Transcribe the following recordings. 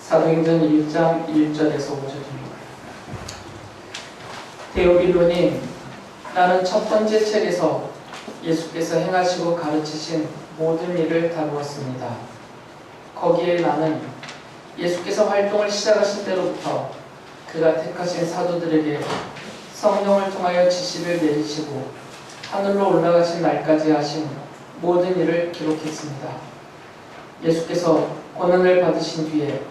사도행전 1장 1절에서 5절입니다. 데오빌로님, 나는 첫 번째 책에서 예수께서 행하시고 가르치신 모든 일을 다루었습니다. 거기에 나는 예수께서 활동을 시작하신 때로부터 그가 택하신 사도들에게 성령을 통하여 지시를 내리시고 하늘로 올라가신 날까지 하신 모든 일을 기록했습니다. 예수께서 고난을 받으신 뒤에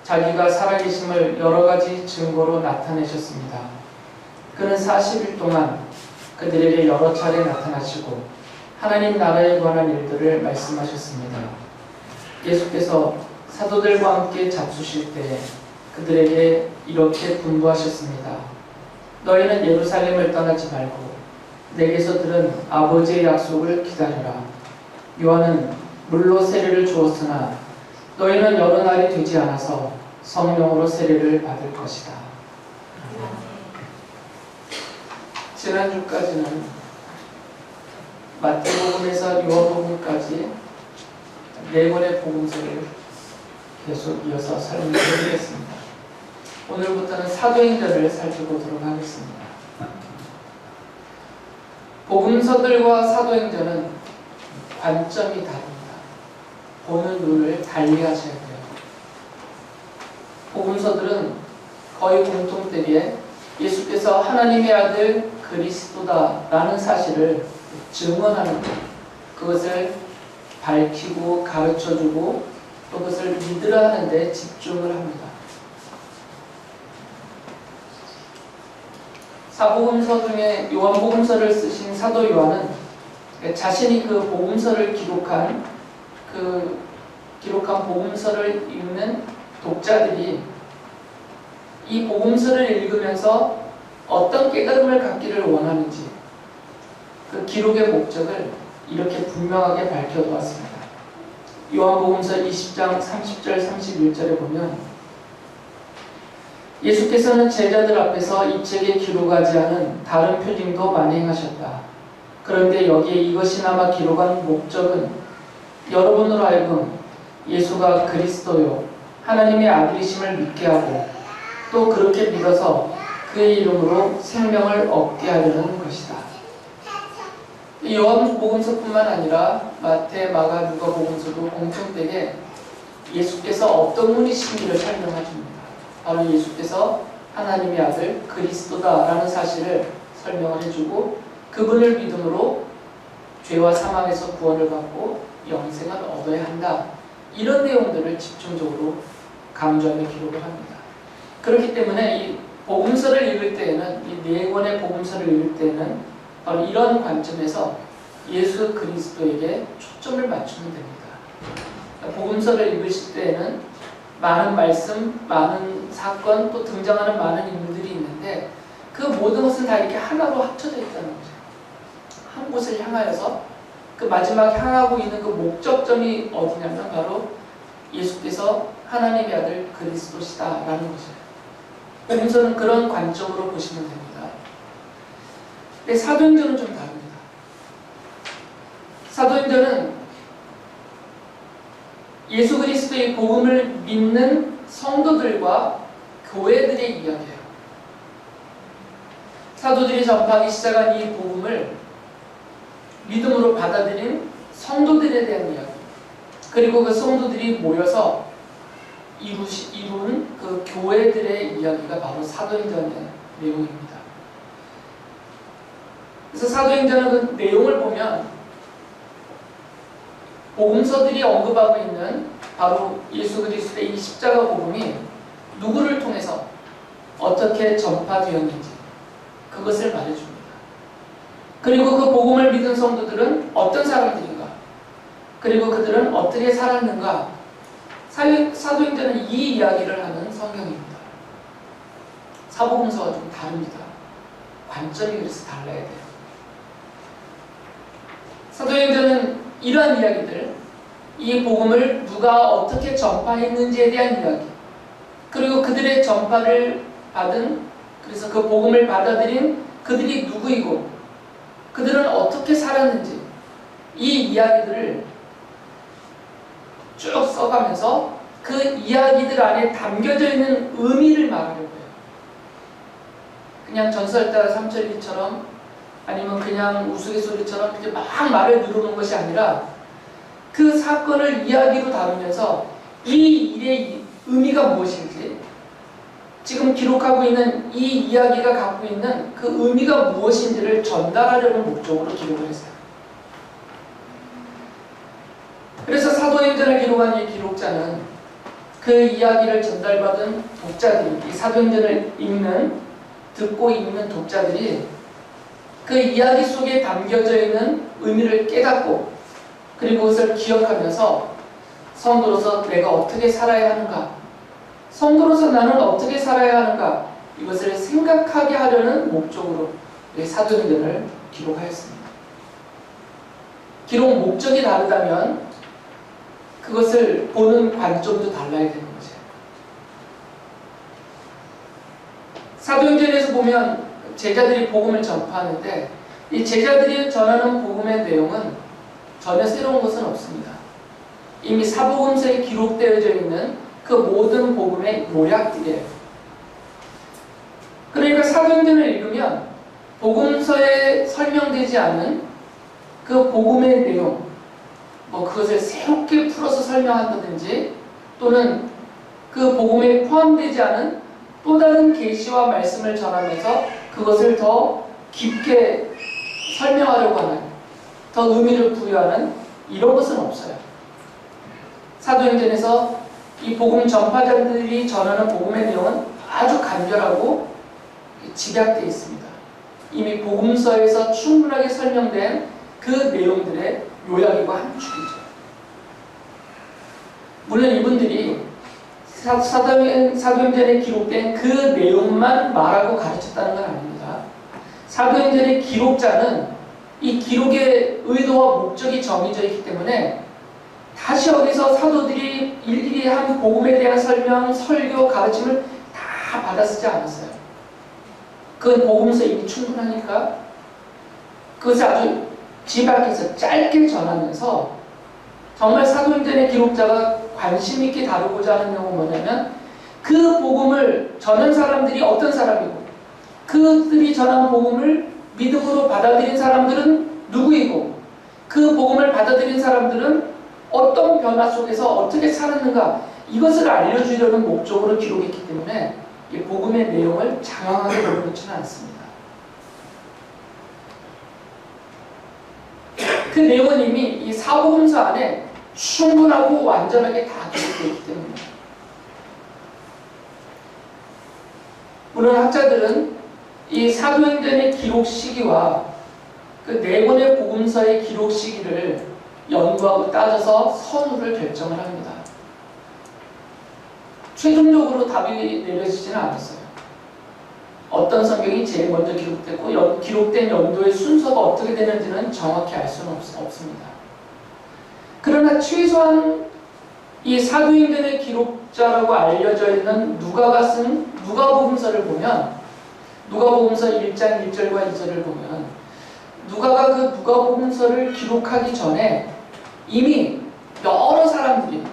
자기가 살아계심을 여러 가지 증거로 나타내셨습니다. 그는 40일 동안 그들에게 여러 차례 나타나시고 하나님 나라에 관한 일들을 말씀하셨습니다. 예수께서 사도들과 함께 잡수실 때에 그들에게 이렇게 분부하셨습니다. 너희는 예루살렘을 떠나지 말고 내게서 들은 아버지의 약속을 기다려라. 요한은 물로 세례를 주었으나 너희는 여러 날이 되지 않아서 성령으로 세례를 받을 것이다. 지난주까지는 마태복음에서 요한복음까지 네 권의 복음서를 계속 이어서 설명드리겠습니다. 오늘부터는 사도행전을 살펴보도록 하겠습니다. 복음서들과 사도행전은 관점이 다릅니다. 보는 눈을 달리 하셔야 돼요. 복음서들은 거의 공통되게 예수께서 하나님의 아들 그리스도다라는 사실을 증언하는 것, 그것을 밝히고 가르쳐주고 또 그것을 믿으라 하는데 집중을 합니다. 사복음서 중에 요한복음서를 쓰신 사도 요한은 자신이 그 복음서를 기록한 복음서를 읽는 독자들이 이 복음서를 읽으면서 어떤 깨달음을 갖기를 원하는지 그 기록의 목적을 이렇게 분명하게 밝혀놓았습니다. 요한복음서 20장 30절 31절에 보면 예수께서는 제자들 앞에서 이 책에 기록하지 않은 다른 표징도 많이 행하셨다. 그런데 여기에 이것이나마 기록한 목적은 여러분으로 하여금 예수가 그리스도요 하나님의 아들이심을 믿게 하고 또 그렇게 믿어서 그의 이름으로 생명을 얻게 하려는 것이다. 요한복음서뿐만 아니라 마태, 마가, 누가복음서도 공통되게 예수께서 어떤 분이신지를 설명해 줍니다. 바로 예수께서 하나님의 아들 그리스도다라는 사실을 설명을 해주고 그분을 믿음으로 죄와 사망에서 구원을 받고 영생을 얻어야 한다. 이런 내용들을 집중적으로 강조하며 기록을 합니다. 그렇기 때문에 이 복음서를 읽을 때에는 이 네 권의 복음서를 읽을 때에는 바로 이런 관점에서 예수 그리스도에게 초점을 맞추면 됩니다. 복음서를 읽으실 때에는 많은 말씀, 많은 사건, 또 등장하는 많은 인물들이 있는데 그 모든 것은 다 이렇게 하나로 합쳐져 있다는 거죠. 한 곳을 향하여서 그 마지막 향하고 있는 그 목적점이 어디냐면 바로 예수께서 하나님의 아들 그리스도시다라는 것이에요. 복음서는 그런 관점으로 보시면 됩니다. 근데 사도행전은 좀 다릅니다. 사도행전은 예수 그리스도의 복음을 믿는 성도들과 교회들의 이야기예요. 사도들이 전파하기 시작한 이 복음을 믿음으로 받아들인 성도들에 대한 이야기, 그리고 그 성도들이 모여서 이룬 그 교회들의 이야기가 바로 사도행전의 내용입니다. 그래서 사도행전의 그 내용을 보면 복음서들이 언급하고 있는 바로 예수 그리스도의 이 십자가 복음이 누구를 통해서 어떻게 전파되었는지 그것을 말해줍니다. 그리고 그 복음을 믿은 성도들은 어떤 사람들인가, 그리고 그들은 어떻게 살았는가, 사도행전은 이 이야기를 하는 성경입니다. 사복음서와 좀 다릅니다. 관점이 그래서 달라야 돼요. 사도행전은 이러한 이야기들, 이 복음을 누가 어떻게 전파했는지에 대한 이야기, 그리고 그들의 전파를 받은, 그래서 그 복음을 받아들인 그들이 누구이고 그들은 어떻게 살았는지 이 이야기들을 쭉 써가면서 그 이야기들 안에 담겨져 있는 의미를 말하려고 해요. 그냥 전설따라 삼천리처럼 아니면 그냥 우스갯소리처럼 이렇게 막 말을 늘어놓은 것이 아니라 그 사건을 이야기로 다루면서 이 일의 의미가 무엇인지, 지금 기록하고 있는 이 이야기가 갖고 있는 그 의미가 무엇인지를 전달하려는 목적으로 기록을 했어요. 그래서 사도행전을 기록한 이 기록자는 그 이야기를 전달받은 독자들이, 이 사도행전을 듣고 읽는 독자들이 그 이야기 속에 담겨져 있는 의미를 깨닫고 그리고 그것을 기억하면서 성도로서 내가 어떻게 살아야 하는가, 성도로서 나는 어떻게 살아야 하는가, 이것을 생각하게 하려는 목적으로 사도행전을 기록하였습니다. 기록 목적이 다르다면 그것을 보는 관점도 달라야 되는 거죠. 사도행전에서 보면 제자들이 복음을 전파하는데 이 제자들이 전하는 복음의 내용은 전혀 새로운 것은 없습니다. 이미 사복음서에 기록되어져 있는 그 모든 복음의 요약들이에요. 그러니까 사도행전을 읽으면 복음서에 설명되지 않은 그 복음의 내용, 그것을 새롭게 풀어서 설명한다든지 또는 그 복음에 포함되지 않은 또 다른 계시와 말씀을 전하면서 그것을 더 깊게 설명하려고 하는, 더 의미를 부여하는 이런 것은 없어요. 사도행전에서 이 복음 전파자들이 전하는 복음의 내용은 아주 간결하고 집약되어 있습니다. 이미 복음서에서 충분하게 설명된 그 내용들의 요약이고 함축이죠. 물론 이분들이 사도행전에 기록된 그 내용만 말하고 가르쳤다는 건 아닙니다. 사도행전의 기록자는 이 기록의 의도와 목적이 정해져 있기 때문에 다시 여기서 사도들이 일일이 한 복음에 대한 설명, 설교, 가르침을 다 받아 쓰지 않았어요. 그건 복음서 이미 충분하니까 그것을 아주 집약해서 짧게 전하면서 정말 사도행전의 기록자가 관심 있게 다루고자 하는 내용은 뭐냐면 그 복음을 전한 사람들이 어떤 사람이고 그들이 전한 복음을 믿음으로 받아들인 사람들은 누구이고 그 복음을 받아들인 사람들은 어떤 변화 속에서 어떻게 살았는가, 이것을 알려주려는 목적으로 기록했기 때문에 이 복음의 내용을 장황하게 넣어놓지는 않습니다. 그 내용은 이미 이 사복음서 안에 충분하고 완전하게 다 기록되어 있기 때문입니다. 물론 학자들은 이 사도행전의 기록 시기와 그 네 권의 복음서의 기록 시기를 연구하고 따져서 선후를 결정을 합니다. 최종적으로 답이 내려지지는 않았어요. 어떤 성경이 제일 먼저 기록됐고 기록된 연도의 순서가 어떻게 되는지는 정확히 알 수는 없습니다. 그러나 최소한 이 사도행전의 기록자라고 알려져 있는 누가가 쓴 누가복음서를 보면, 누가복음서 1장 1절과 2절을 보면 누가가 그 누가복음서를 기록하기 전에 이미 여러 사람들이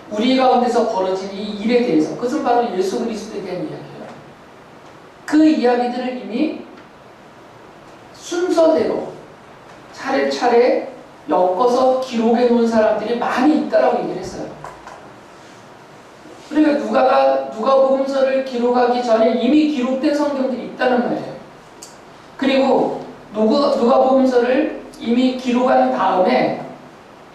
우리 가운데서 벌어진 이 일에 대해서, 그것은 바로 예수 그리스도에 대한 이야기예요. 그 이야기들을 이미 순서대로 차례차례 엮어서 기록해 놓은 사람들이 많이 있다라고 얘기를 했어요. 그러니까 누가복음서를 기록하기 전에 이미 기록된 성경들이 있다는 말이에요. 그리고 누가복음서를 이미 기록한 다음에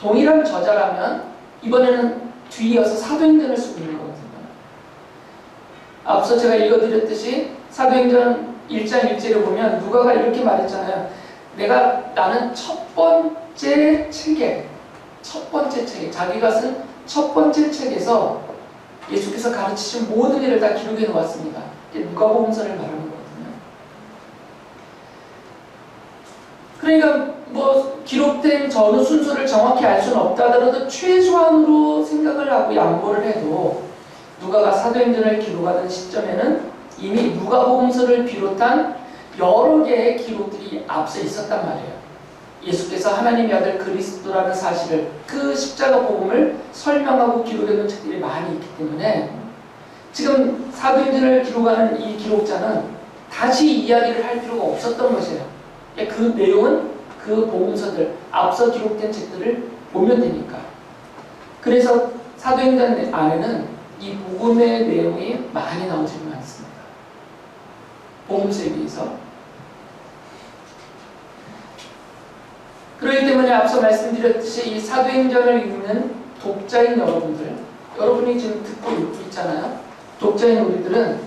동일한 저자라면 이번에는 뒤이어서 사도행전을 쓰고 있는 거거든요. 앞서 제가 읽어드렸듯이 사도행전 1장 1절에 보면 누가가 이렇게 말했잖아요. 나는 첫 번째 책에 자기가 쓴 첫 번째 책에서 예수께서 가르치신 모든 일을 다 기록해 놓았습니다. 이게 누가복음서를 말하는 거거든요. 그러니까 기록된 전후 순서를 정확히 알 수는 없다 하더라도 최소한으로 생각을 하고 양보를 해도 누가가 사도행전을 기록하던 시점에는 이미 누가복음서를 비롯한 여러 개의 기록들이 앞서 있었단 말이에요. 예수께서 하나님의 아들 그리스도라는 사실을, 그 십자가 복음을 설명하고 기록해 놓은 책들이 많이 있기 때문에 지금 사도행전을 기록하는 이 기록자는 다시 이야기를 할 필요가 없었던 것이에요. 그 내용은 그 복음서들, 앞서 기록된 책들을 보면 되니까. 그래서 사도행전 안에는 이 복음의 내용이 많이 나오지는 않습니다. 복음서에 비해서. 그렇기 때문에 앞서 말씀드렸듯이 이 사도행전을 읽는 독자인 여러분들, 여러분이 지금 듣고 읽고 있잖아요. 독자인 우리들은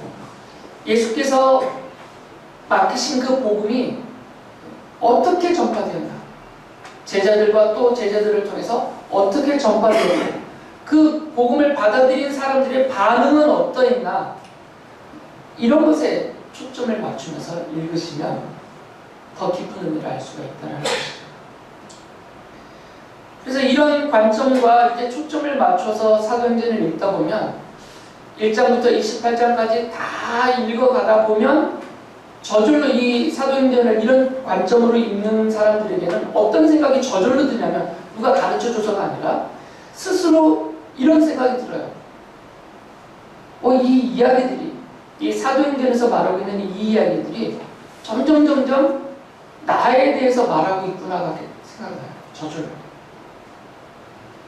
예수께서 맡기신 그 복음이 어떻게 전파되었나, 제자들과 또 제자들을 통해서 어떻게 전파되었나, 그 복음을 받아들인 사람들의 반응은 어떠했나, 이런 것에 초점을 맞추면서 읽으시면 더 깊은 의미를 알 수가 있다는 것이죠. 그래서 이런 관점과 이제 초점을 맞춰서 사도행전을 읽다 보면 1장부터 28장까지 다 읽어가다 보면 저절로 이 사도행전을 이런 관점으로 읽는 사람들에게는 어떤 생각이 저절로 드냐면, 누가 가르쳐줘서가 아니라 스스로 이런 생각이 들어요. 이 이야기들이, 이 사도행전에서 말하고 있는 이 이야기들이 점점 나에 대해서 말하고 있구나가 생각나요. 저절로.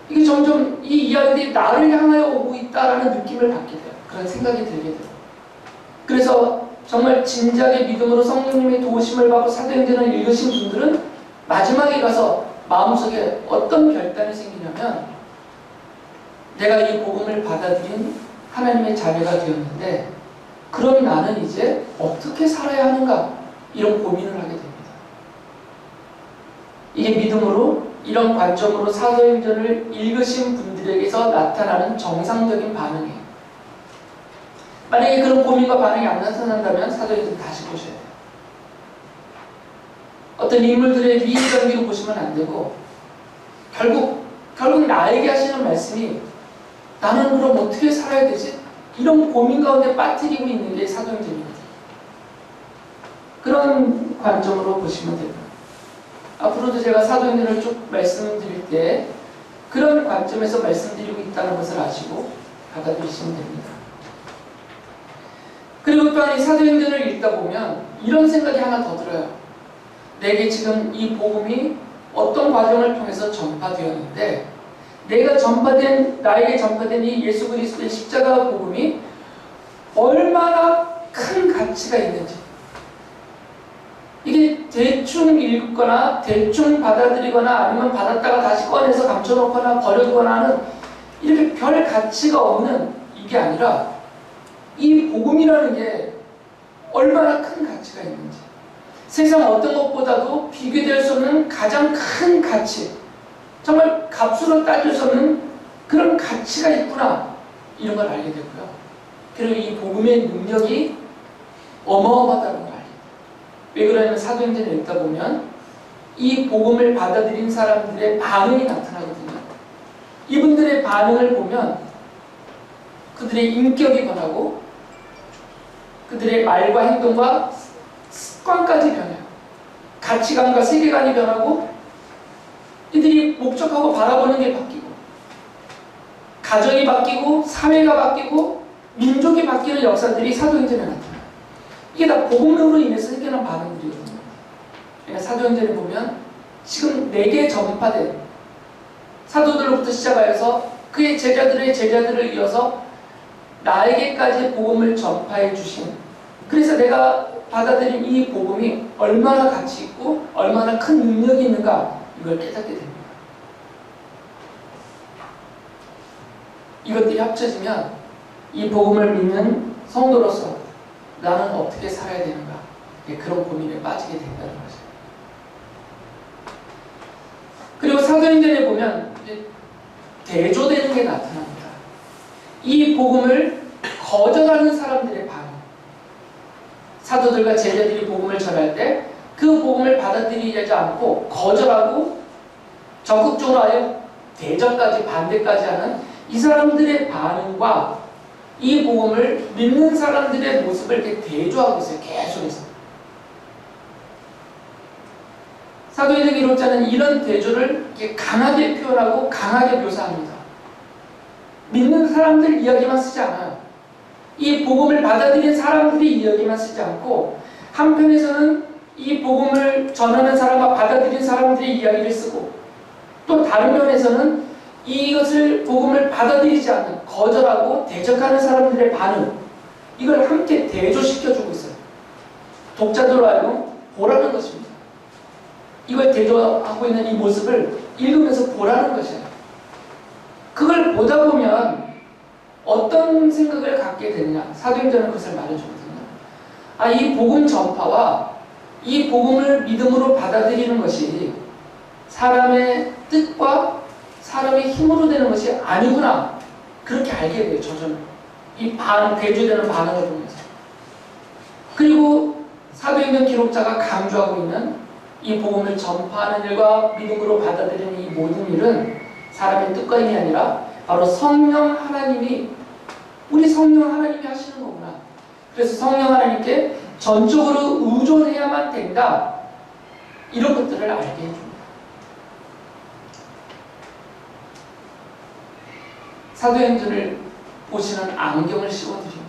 이게 점점 이 이야기들이 나를 향하여 오고 있다라는 느낌을 받게 돼요. 그런 생각이 들게 돼요. 그래서 정말 진작의 믿음으로 성령님의 도우심을 받고 사도행전을 읽으신 분들은 마지막에 가서 마음속에 어떤 결단이 생기냐면, 내가 이 복음을 받아들인 하나님의 자녀가 되었는데 그럼 나는 이제 어떻게 살아야 하는가, 이런 고민을 하게 됩니다. 이게 믿음으로 이런 관점으로 사도행전을 읽으신 분들에게서 나타나는 정상적인 반응이에요. 만약에 그런 고민과 반응이 안 나타난다면 사도행전 다시 보셔야 돼요. 어떤 인물들의 미인전기로 보시면 안 되고, 결국 나에게 하시는 말씀이 나는 그럼 어떻게 살아야 되지? 이런 고민 가운데 빠뜨리고 있는 게 사도행전입니다. 그런 관점으로 보시면 됩니다. 앞으로도 제가 사도행전을 쭉 말씀드릴 때 그런 관점에서 말씀드리고 있다는 것을 아시고 받아들이시면 됩니다. 그리고 또한 이 사도행전을 읽다 보면 이런 생각이 하나 더 들어요. 내게 지금 이 복음이 어떤 과정을 통해서 전파되었는데, 나에게 전파된 이 예수 그리스도의 십자가 복음이 얼마나 큰 가치가 있는지, 이게 대충 읽거나 대충 받아들이거나 아니면 받았다가 다시 꺼내서 감춰놓거나 버려두거나 하는 이렇게 별 가치가 없는 이게 아니라, 이 복음이라는 게 얼마나 큰 가치가 있는지, 세상 어떤 것보다도 비교될 수 없는 가장 큰 가치, 정말 값으로 따질 수 없는 그런 가치가 있구나, 이런 걸 알게 되고요. 그리고 이 복음의 능력이 어마어마하다는 걸 알게 돼요. 왜 그러냐면 사도행전을 읽다 보면 이 복음을 받아들인 사람들의 반응이 나타나거든요. 이분들의 반응을 보면 그들의 인격이 변하고 그들의 말과 행동과 습관까지 변해요. 가치관과 세계관이 변하고 이들이 목적하고 바라보는 게 바뀌고 가정이 바뀌고 사회가 바뀌고 민족이 바뀌는 역사들이 사도행전에 나타나요. 이게 다 복음으로 인해서 생겨난 반응들이거든요. 그러니까 사도행전에 보면 지금 내게 전파된 사도들로부터 시작하여서 그의 제자들의 제자들을 이어서 나에게까지 복음을 전파해 주신, 그래서 내가 받아들인 이 복음이 얼마나 가치 있고 얼마나 큰 능력이 있는가, 이걸 깨닫게 됩니다. 이것들이 합쳐지면 이 복음을 믿는 성도로서 나는 어떻게 살아야 되는가, 그런 고민에 빠지게 된다는 거죠. 그리고 사도행전에 보면 대조되는 게 나타납니다. 이 복음을 거절하는 사람들의 반응. 사도들과 제자들이 복음을 전할 때 그 복음을 받아들이지 않고 거절하고 적극적으로 아예 대적까지 반대까지 하는 이 사람들의 반응과 이 복음을 믿는 사람들의 모습을 이렇게 대조하고 있어요. 계속해서. 사도행전 기록자는 이런 대조를 강하게 표현하고 강하게 묘사합니다. 믿는 사람들 이야기만 쓰지 않아요. 이 복음을 받아들인 사람들이 이야기만 쓰지 않고 한편에서는 이 복음을 전하는 사람과 받아들인 사람들의 이야기를 쓰고 또 다른 면에서는 이것을 복음을 받아들이지 않는 거절하고 대적하는 사람들의 반응 이걸 함께 대조시켜주고 있어요. 독자들로 하여금 보라는 것입니다. 이걸 대조하고 있는 이 모습을 읽으면서 보라는 것이에요. 그걸 보다 보면 어떤 생각을 갖게 되느냐 사도행전은 그것을 말해주거든요. 이 복음 전파와 이 복음을 믿음으로 받아들이는 것이 사람의 뜻과 사람의 힘으로 되는 것이 아니구나 그렇게 알게 돼요. 저는 이 대조되는 반응을 보면서. 그리고 사도행전 기록자가 강조하고 있는 이 복음을 전파하는 일과 믿음으로 받아들이는 이 모든 일은 사람의 뜻과 힘이 아니라 바로 성령 하나님이 우리 성령 하나님이 하시는 거구나. 그래서 성령 하나님께 전적으로 의존해야만 된다. 이런 것들을 알게 해줍니다. 사도행전을 보시는 안경을 씌워드린 거예요.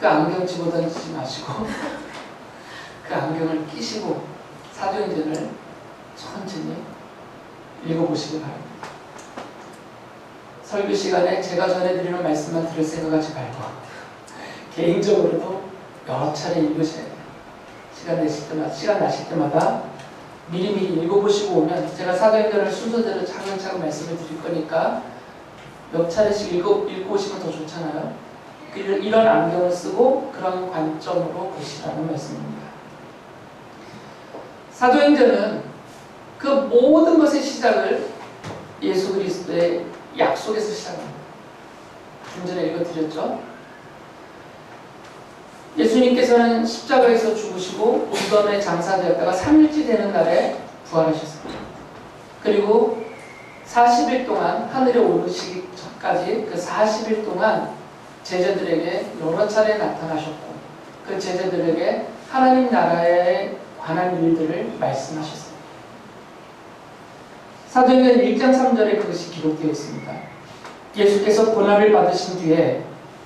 그 안경 집어던지지 마시고 그 안경을 끼시고 사도행전을 천천히 읽어보시기 바랍니다. 설교 시간에 제가 전해드리는 말씀만 들을 생각하지 말고 개인적으로도 여러 차례 읽으셔야 돼요. 시간 나실 때마다 미리미리 읽어보시고 오면 제가 사도행전을 순서대로 차근차근 말씀을 드릴 거니까 몇 차례씩 읽어오시면 더 좋잖아요. 이런 안경을 쓰고 그런 관점으로 보시라는 말씀입니다. 사도행전은 그 모든 것의 시작을 예수 그리스도의 약속에서 시작합니다. 좀 전에 읽어드렸죠. 예수님께서는 십자가에서 죽으시고 무덤에 장사되었다가 3일째 되는 날에 부활하셨습니다. 그리고 40일 동안 하늘에 오르시기 전까지 그 40일 동안 제자들에게 여러 차례 나타나셨고 그 제자들에게 하나님 나라에 관한 일들을 말씀하셨습니다. 사도행전 1장 3절에 그것이 기록되어 있습니다. 예수께서 고난을 받으신 뒤에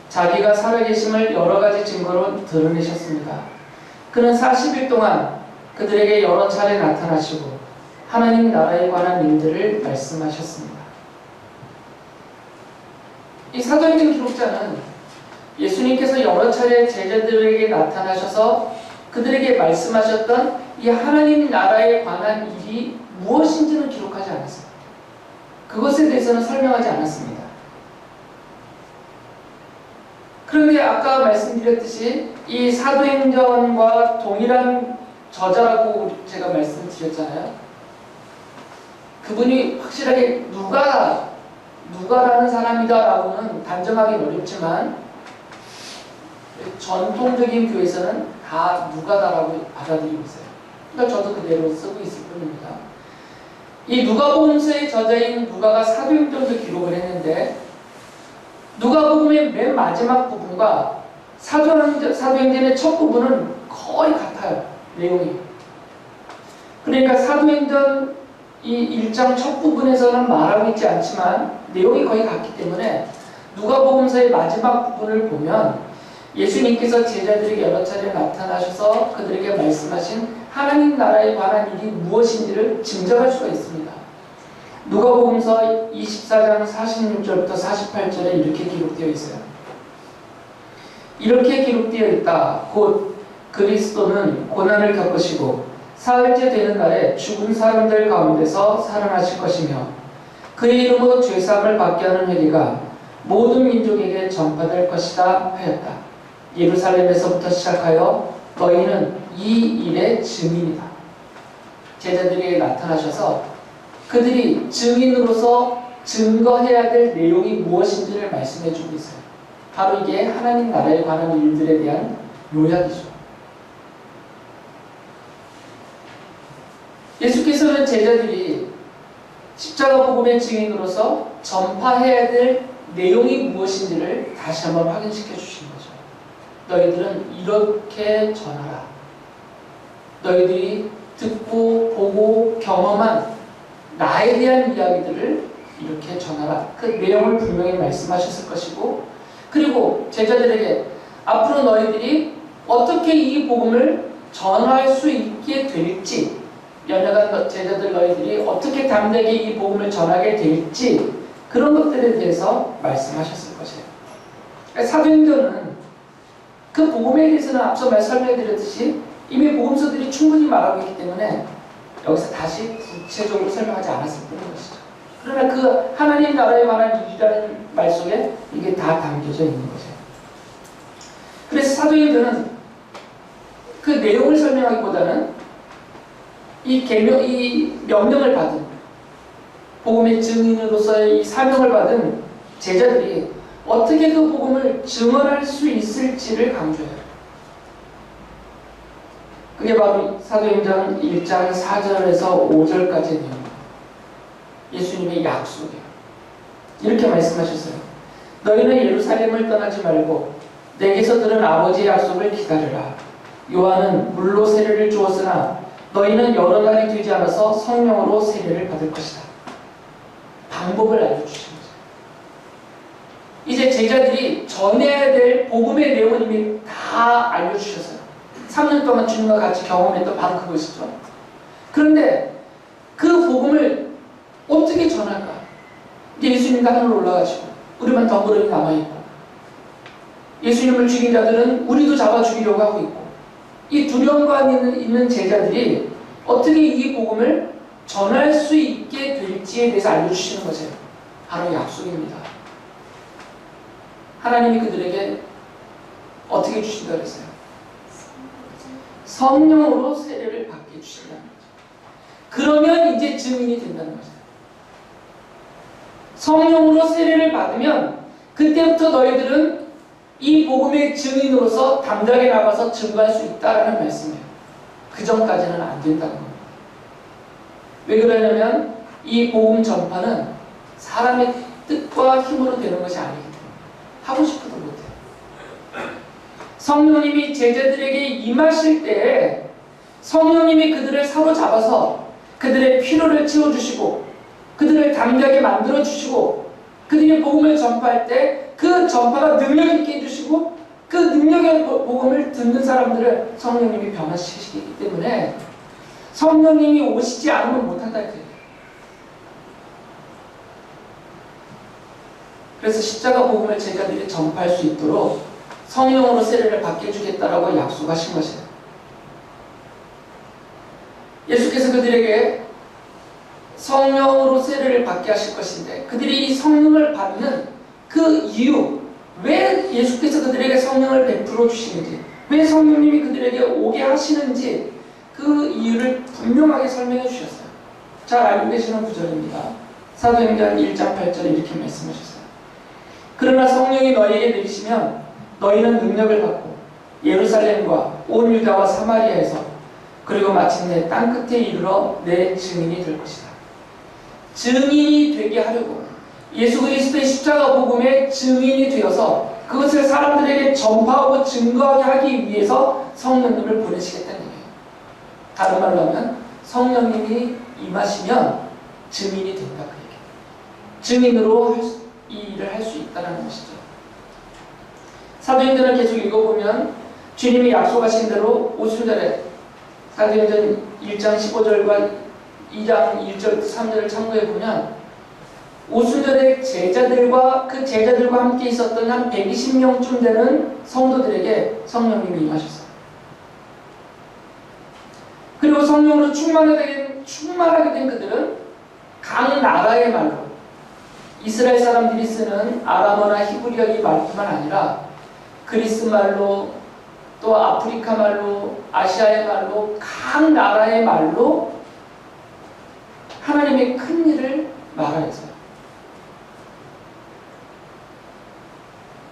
자기가 살아계심을 여러 가지 증거로 드러내셨습니다. 그는 40일 동안 그들에게 여러 차례 나타나시고 하나님 나라에 관한 일들을 말씀하셨습니다. 이 사도행전 기록자는 예수님께서 여러 차례 제자들에게 나타나셔서 그들에게 말씀하셨던 이 하나님 나라에 관한 일이 무엇인지는 기록하지 않았어요. 그것에 대해서는 설명하지 않았습니다. 그런데 아까 말씀드렸듯이 이 사도행전과 동일한 저자라고 제가 말씀드렸잖아요. 그분이 확실하게 누가라는 사람이다라고는 단정하기는 어렵지만 전통적인 교회에서는 다 누가다라고 받아들이고 있어요. 그러니까 저도 그대로 쓰고 있을 뿐입니다. 이 누가복음서의 저자인 누가가 사도행전도 기록을 했는데 누가복음의 맨 마지막 부분과 사도행전의 첫 부분은 거의 같아요. 내용이. 그러니까 사도행전 이 1장 첫 부분에서는 말하고 있지 않지만 내용이 거의 같기 때문에 누가복음서의 마지막 부분을 보면 예수님께서 제자들에게 여러 차례 나타나셔서 그들에게 말씀하신 하나님 나라에 관한 일이 무엇인지를 짐작할 수가 있습니다. 누가복음서 24장 46절부터 48절에 이렇게 기록되어 있어요. 이렇게 기록되어 있다. 곧 그리스도는 고난을 겪으시고 사흘째 되는 날에 죽은 사람들 가운데서 살아나실 것이며 그의 이름으로 죄사함을 받게 하는 회개가 모든 민족에게 전파될 것이다 하였다. 예루살렘에서부터 시작하여 너희는 이 일의 증인이다. 제자들에게 나타나셔서 그들이 증인으로서 증거해야 될 내용이 무엇인지를 말씀해 주고 있어요. 바로 이게 하나님 나라에 관한 일들에 대한 요약이죠. 예수께서는 제자들이 십자가 복음의 증인으로서 전파해야 될 내용이 무엇인지를 다시 한번 확인시켜 주신 거죠. 너희들은 이렇게 전하라. 너희들이 듣고 보고 경험한 나에 대한 이야기들을 이렇게 전하라. 그 내용을 분명히 말씀하셨을 것이고, 그리고 제자들에게 앞으로 너희들이 어떻게 이 복음을 전할 수 있게 될지, 연약한 제자들 너희들이 어떻게 담대하게 이 복음을 전하게 될지, 그런 것들에 대해서 말씀하셨을 것이에요. 사도행전은 그 복음에 대해서는 앞서 설명해드렸듯이 이미 복음서들이 충분히 말하고 있기 때문에 여기서 다시 구체적으로 설명하지 않았을 뿐인 것이죠. 그러나 그 하나님 나라에 관한 일이라는 말 속에 이게 다 담겨져 있는 거죠. 그래서 사도행전은 그 내용을 설명하기보다는 이 명령을 받은, 복음의 증인으로서의 이 사명을 받은 제자들이 어떻게 그 복음을 증언할 수 있을지를 강조해요. 그게 바로 사도행전 1장 4절에서 5절까지의 내용입니다. 예수님의 약속이에요. 이렇게 말씀하셨어요. 너희는 예루살렘을 떠나지 말고 내게서 들은 아버지의 약속을 기다려라. 요한은 물로 세례를 주었으나 너희는 여러 달이 되지 않아서 성령으로 세례를 받을 것이다. 방법을 알려주신 거죠. 이제 제자들이 전해야 될 복음의 내용은 이미 다 알려주셨어요. 3년 동안 주님과 같이 경험했던 바로 그것이죠. 그런데 그 복음을 어떻게 전할까? 이제 예수님도 하늘로 올라가시고 우리만 덩그러니 남아있고, 예수님을 죽인 자들은 우리도 잡아 죽이려고 하고 있고, 이 두려움과 있는 제자들이 어떻게 이 복음을 전할 수 있게 될지에 대해서 알려주시는 것이에요. 바로 약속입니다. 하나님이 그들에게 어떻게 주신다고 했어요? 성령으로 세례를 받게 해주신다는 거죠. 그러면 이제 증인이 된다는 거죠. 성령으로 세례를 받으면 그때부터 너희들은 이 복음의 증인으로서 담대하게 나가서 증거할 수 있다라는 말씀이에요. 그 전까지는 안 된다는 겁니다. 왜 그러냐면 이 복음 전파는 사람의 뜻과 힘으로 되는 것이 아니기 때문에 하고 싶어도 못해요. 성령님이 제자들에게 임하실 때 성령님이 그들을 사로잡아서 그들의 필요를 채워주시고 그들을 담대하게 만들어주시고 그들이 복음을 전파할 때 그 전파가 능력 있게 해주시고 그 능력의 복음을 듣는 사람들을 성령님이 변화시키기 때문에 성령님이 오시지 않으면 못한다 이거예요. 그래서 십자가 복음을 제자들이 전파할 수 있도록 성령으로 세례를 받게 해주겠다라고 약속하신 것이에요. 예수께서 그들에게 성령으로 세례를 받게 하실 것인데 그들이 이 성령을 받는 그 이유, 왜 예수께서 그들에게 성령을 베풀어 주시는지, 왜 성령님이 그들에게 오게 하시는지 그 이유를 분명하게 설명해 주셨어요. 잘 알고 계시는 구절입니다. 사도행전 1장 8절에 이렇게 말씀하셨어요. 그러나 성령이 너희에게 내리시면 너희는 능력을 받고 예루살렘과 온 유다와 사마리아에서 그리고 마침내 땅끝에 이르러 내 증인이 될 것이다. 증인이 되게 하려고 예수 그리스도의 십자가 복음의 증인이 되어서 그것을 사람들에게 전파하고 증거하게 하기 위해서 성령님을 보내시겠다는 얘기예요. 다른 말로 하면 성령님이 임하시면 증인이 된다 그 얘기예요. 증인으로 이 일을 할 수 있다는 것이죠. 사도행전을 계속 읽어보면 주님이 약속하신 대로 오순절에 사도행전 1장 15절과 2장 1절 3절을 참고해보면 오순절에 제자들과 그 제자들과 함께 있었던 한 120명쯤 되는 성도들에게 성령님이 임하셨어요. 그리고 성령으로 충만하게 된 그들은 각 나라의 말로 이스라엘 사람들이 쓰는 아람어나 히브리어 이 말뿐만 아니라 그리스 말로 또 아프리카 말로 아시아의 말로 각 나라의 말로 하나님의 큰 일을 말하였어요.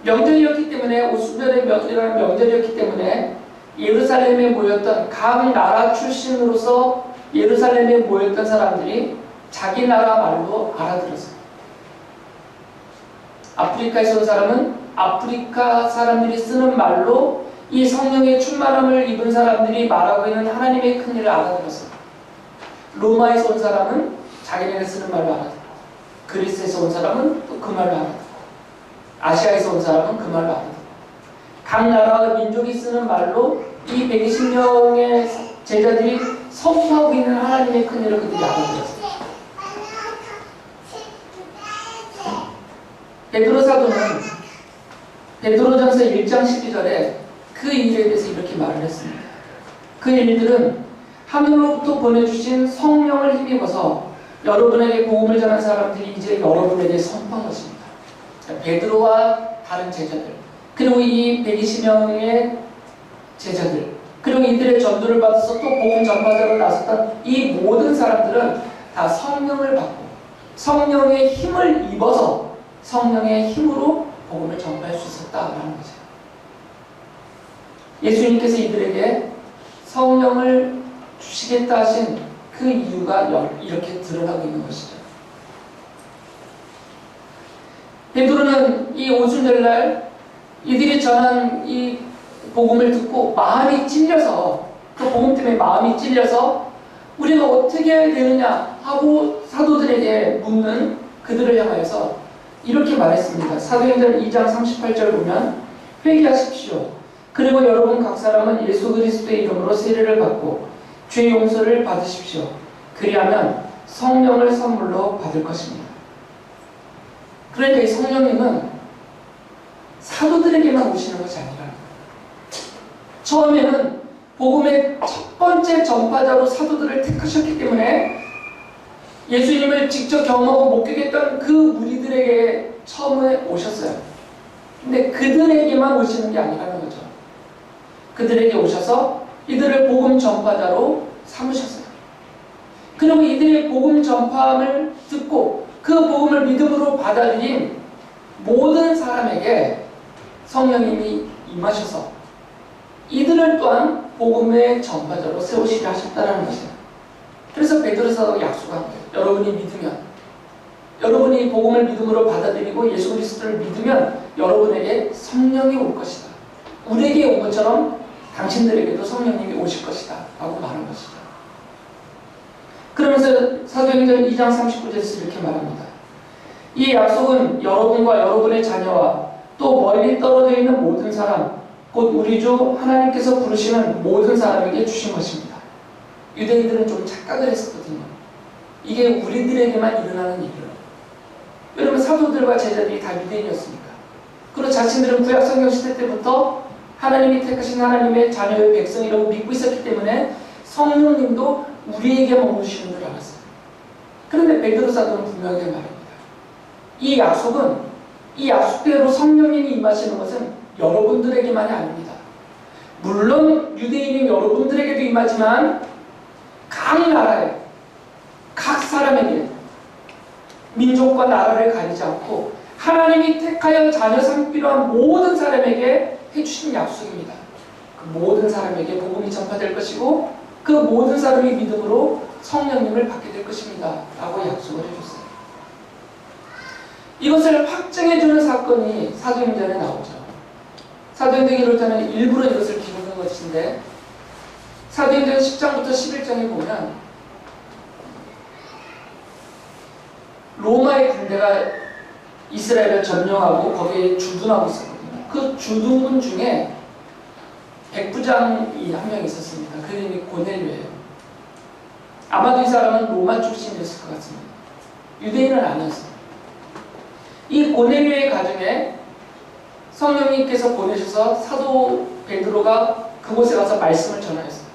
명절이었기 때문에 오순절의 명절이었기 때문에 예루살렘에 모였던 각 나라 출신으로서 예루살렘에 모였던 사람들이 자기 나라 말로 알아들었어요. 아프리카에서 온 사람은 아프리카 사람들이 쓰는 말로 이 성령의 충만함을 입은 사람들이 말하고 있는 하나님의 큰 일을 알아들었어요. 로마에서 온 사람은 자기네가 쓰는 말로 알아듣고, 그리스에서 온 사람은 또 그 말로 알아듣고, 아시아에서 온 사람은 그 말로 알아듣고, 각 나라와 민족이 쓰는 말로 이 120명의 제자들이 선포하고 있는 하나님의 큰 일을 그들이 알아들었어요. 베드로 사도는 베드로전서 1장 12절에 그 일에 대해서 이렇게 말을 했습니다. 그 일들은 하늘로부터 보내주신 성령을 힘입어서 여러분에게 복음을 전한 사람들이 이제 여러분에게 선포한 것입니다. 베드로와 다른 제자들, 그리고 이 120명의 제자들, 그리고 이들의 전도를 받아서 또 복음 전파자로 나섰던 이 모든 사람들은 다 성령을 받고 성령의 힘을 입어서 성령의 힘으로 복음을 전파할 수 있었다라는 거죠. 예수님께서 이들에게 성령을 주시겠다 하신 그 이유가 이렇게 드러나고 있는 것이죠. 베드로는 이 오순절날 이들이 전한 이 복음을 듣고 마음이 찔려서, 그 복음 때문에 마음이 찔려서 우리가 어떻게 해야 되느냐 하고 사도들에게 묻는 그들을 향하여서 이렇게 말했습니다. 사도행전 2장 38절 보면 회개하십시오. 그리고 여러분 각 사람은 예수 그리스도의 이름으로 세례를 받고 죄 용서를 받으십시오. 그리하면 성령을 선물로 받을 것입니다. 그러니까 이 성령님은 사도들에게만 오시는 것이 아니라 처음에는 복음의 첫 번째 전파자로 사도들을 택하셨기 때문에 예수님을 직접 경험하고 목격했던 그 무리들에게 처음에 오셨어요. 근데 그들에게만 오시는 게 아니라는 거죠. 그들에게 오셔서 이들을 복음 전파자로 삼으셨어요. 그리고 이들의 복음 전파함을 듣고 그 복음을 믿음으로 받아들인 모든 사람에게 성령님이 임하셔서 이들을 또한 복음의 전파자로 세우시려 하셨다는 것이에요. 그래서 베드로사도가 약속한 거예요. 여러분이 믿으면, 여러분이 복음을 믿음으로 받아들이고 예수 그리스도를 믿으면 여러분에게 성령이 올 것이다. 우리에게 온 것처럼 당신들에게도 성령님이 오실 것이다 라고 말한 것이죠. 그러면서 사도행전 2장 39절에서 이렇게 말합니다. 이 약속은 여러분과 여러분의 자녀와 또 멀리 떨어져 있는 모든 사람, 곧 우리 주 하나님께서 부르시는 모든 사람에게 주신 것입니다. 유대인들은 좀 착각을 했었거든요. 이게 우리들에게만 일어나는 일이에요. 왜냐하면 사도들과 제자들이 다 유대인이었으니까. 그리고 자신들은 구약 성경 시대 때부터 하나님이 택하신 하나님의 자녀의 백성이라고 믿고 있었기 때문에 성령님도 우리에게만 오시는 줄 알았어요. 그런데 베드로 사도는 분명하게 말합니다. 이 약속은, 이 약속대로 성령님이 임하시는 것은 여러분들에게만이 아닙니다. 물론 유대인인 여러분들에게도 임하지만 각 나라에, 각 사람에게, 민족과 나라를 가리지 않고 하나님이 택하여 자녀 삼기로 한 모든 사람에게 해주신 약속입니다. 그 모든 사람에게 복음이 전파될 것이고 그 모든 사람이 믿음으로 성령님을 받게 될 것입니다 라고 약속을 해줬어요. 이것을 확증해주는 사건이 사도행전에 나오죠. 사도행전이 이럴 때는 일부러 이것을 기록한 것인데 사도행전 10장부터 11장에 보면 로마의 군대가 이스라엘을 점령하고 거기에 주둔하고 있었거든요. 그 주둔군 중에 백부장이 한 명 있었습니다. 그 이름이 고넬료예요. 아마도 이 사람은 로마 출신이었을 것 같습니다. 유대인은 아니었어요. 이 고넬료의 가정에 성령님께서 보내셔서 사도 베드로가 그곳에 가서 말씀을 전하였어요.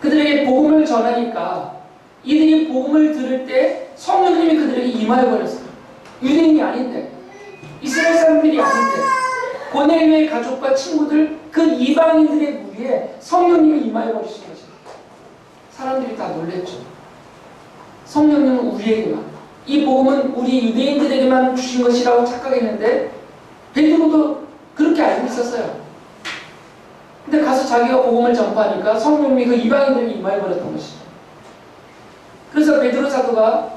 그들에게 복음을 전하니까 이들이 복음을 들을 때 성령님이 그들에게 임하여버렸어요. 유대인이 아닌데, 이스라엘 사람들이 아닌데, 고넬료의 가족과 친구들, 그 이방인들의 무리에 성령님이 임하여버리신 거죠. 사람들이 다 놀랬죠. 성령님은 우리에게만, 이 복음은 우리 유대인들에게만 주신 것이라고 착각했는데 베드로도 그렇게 알고 있었어요. 근데 가서 자기가 복음을 전파하니까 성령님이 그 이방인들에게 임하여버렸던 것이죠. 그래서 베드로 사도가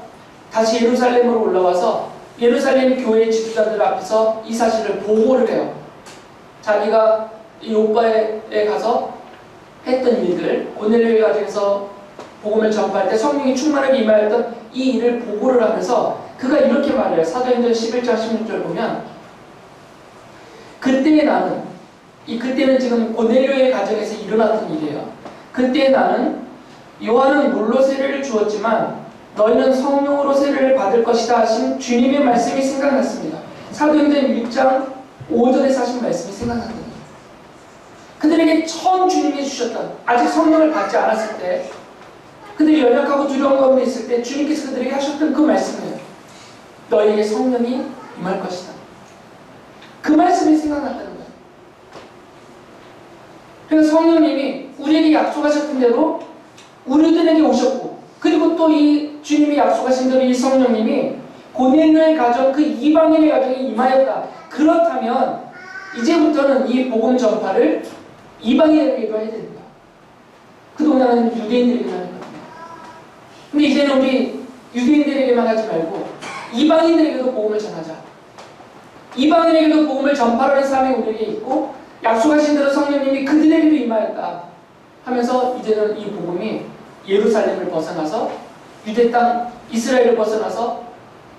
다시 예루살렘으로 올라와서 예루살렘 교회 지도자들 앞에서 이 사실을 보고를 해요. 자기가 이 요바에 가서 했던 일들, 고넬료의 가정에서 복음을 전파할 때 성령이 충만하게 임하였던 이 일을 보고를 하면서 그가 이렇게 말해요. 사도행전 11장 16절 보면 그때의 나는, 이 그때는 지금 고넬료의 가정에서 일어났던 일이에요. 그때의 나는 요한은 물로 세례를 주었지만 너희는 성령으로 세례를 받을 것이다 하신 주님의 말씀이 생각났습니다. 사도행전 1장 5절에서 하신 말씀이 생각났거든요. 그들에게 처음 주님이 주셨던, 아직 성령을 받지 않았을 때, 그들이 연약하고 두려운 가운데 있을 때 주님께서 그들에게 하셨던 그 말씀이에요. 너희에게 성령이 임할 것이다. 그 말씀이 생각났다는 거예요. 그래서 성령님이 우리에게 약속하셨던 대로 우리들에게 오셨고, 그리고 또 이 주님이 약속하신 대로 이 성령님이 고넬료의 가정, 그 이방인의 가정에 임하였다. 그렇다면 이제부터는 이 복음 전파를 이방인에게도 해야 됩니다. 그동안은 유대인들에게만 했거든요. 근데 이제는 우리 유대인들에게만 하지 말고 이방인들에게도 복음을 전하자. 이방인에게도 복음을 전파하는 사람이 우리에게 있고, 약속하신 대로 성령님이 그들에게도 임하였다 하면서 이제는 이 복음이 예루살렘을 벗어나서 유대 땅 이스라엘을 벗어나서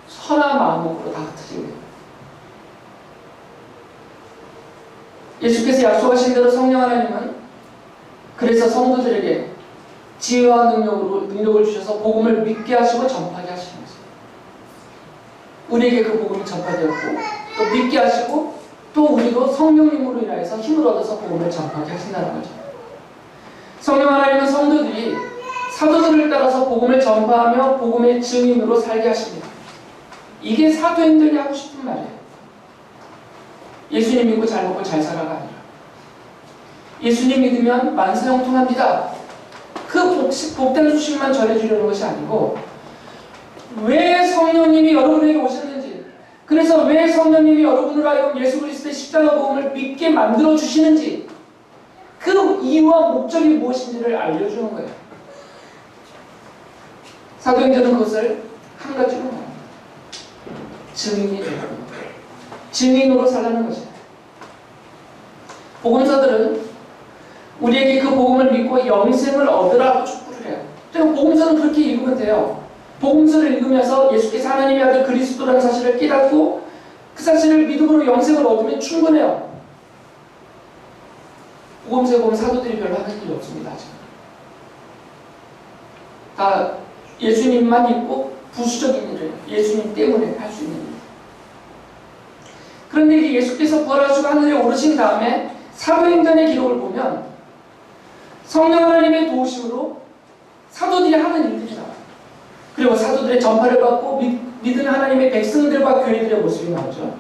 선한 마음으로 다 흩어지게 됩니다. 예수께서 약속하신 대로 성령 하나님은 그래서 성도들에게 지혜와 능력을 주셔서 복음을 믿게 하시고 전파하게 하시는 거죠. 우리에게 그 복음이 전파되었고 또 믿게 하시고 또 우리도 성령님으로 인하여서 힘을 얻어서 복음을 전파하게 하신다는 거죠. 성령 하나님은 성도들이 사도들을 따라서 복음을 전파하며 복음의 증인으로 살게 하십니다. 이게 사도행전이 하고 싶은 말이에요. 예수님 믿고 잘 먹고 잘 살아가 아니라 예수님 믿으면 만사형통합니다. 그 복된 소식만 전해주려는 것이 아니고 왜 성령님이 여러분에게 오셨는지, 그래서 왜 성령님이 여러분을 하여금 예수 그리스도의 십자가 복음을 믿게 만들어 주시는지, 그 이유와 목적이 무엇인지를 알려주는 거예요. 사도행전은 그것을 한 가지로 말합니다. 증인이 되는 거예요. 증인으로 살라는 것이에요. 복음서들은 우리에게 그 복음을 믿고 영생을 얻으라고 축복을 해요. 그리고 복음서는 그렇게 읽으면 돼요. 복음서를 읽으면서 예수께서 하나님의 아들 그리스도라는 사실을 깨닫고 그 사실을 믿음으로 영생을 얻으면 충분해요. 복음서에 보면 사도들이 별로 하는 일이 없습니다. 아직. 다 예수님만 믿고 부수적인 일을 예수님 때문에 할 수 있는 일. 그런데 이제 예수께서 부활하시고 하늘에 오르신 다음에 사도행전의 기록을 보면 성령 하나님의 도우심으로 사도들이 하는 일들이 나와요. 그리고 사도들의 전파를 받고 믿은 하나님의 백성들과 교회들의 모습이 나오죠.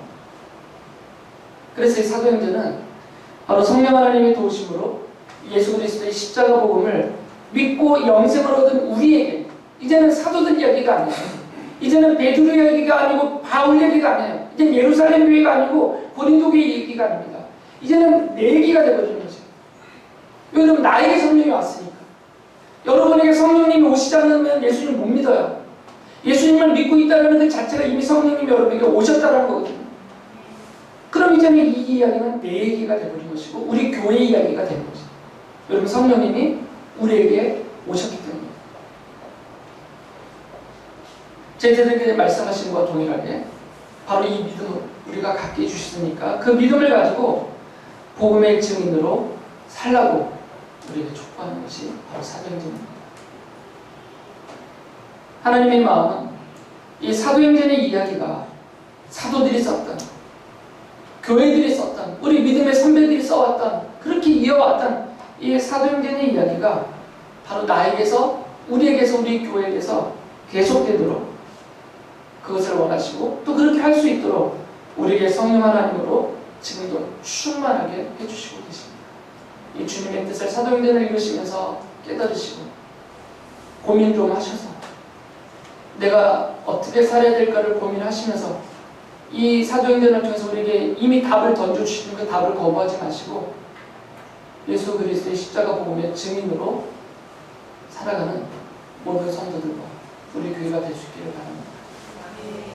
그래서 이 사도행전은 바로 성령 하나님의 도우심으로 예수 그리스도의 십자가 복음을 믿고 영생을 얻은 우리에게, 이제는 사도들 이야기가 아니에요. 이제는 베드로 이야기가 아니고 바울 얘기가 아니에요. 이제는 예루살렘 교회가 아니고 고린도 교회 얘기가 아닙니다. 이제는 내 얘기가 되어버리는 거죠. 여러분, 나에게 성령이 왔으니까. 여러분에게 성령님이 오시지 않으면 예수님 못 믿어요. 예수님을 믿고 있다는 것 자체가 이미 성령님이 여러분에게 오셨다는 거거든요. 그럼 이제는 이 이야기는 내 얘기가 되어버린 것이고 우리 교회 이야기가 되는 거죠. 여러분, 성령님이 우리에게 오셨기 때문에. 제자들에게 말씀하신 것과 동일하게 바로 이 믿음을 우리가 갖게 해주셨으니까 그 믿음을 가지고 복음의 증인으로 살라고 우리에게 촉구하는 것이 바로 사도행전입니다. 하나님의 마음은 이 사도행전의 이야기가 사도들이 썼던, 교회들이 썼던, 우리 믿음의 선배들이 써왔던, 그렇게 이어왔던 이 사도행전의 이야기가 바로 나에게서, 우리에게서, 우리 교회에게서 계속되도록 그것을 원하시고 또 그렇게 할 수 있도록 우리에게 성령 하나님으로 지금도 충만하게 해주시고 계십니다. 이 주님의 뜻을 사도행전을 읽으시면서 깨달으시고 고민 좀 하셔서 내가 어떻게 살아야 될까를 고민하시면서 이 사도행전을 통해서 우리에게 이미 답을 던져주시는 그 답을 거부하지 마시고 예수 그리스도의 십자가 복음의 증인으로 살아가는 모든 성도들과 우리 교회가 될 수 있기를 바랍니다.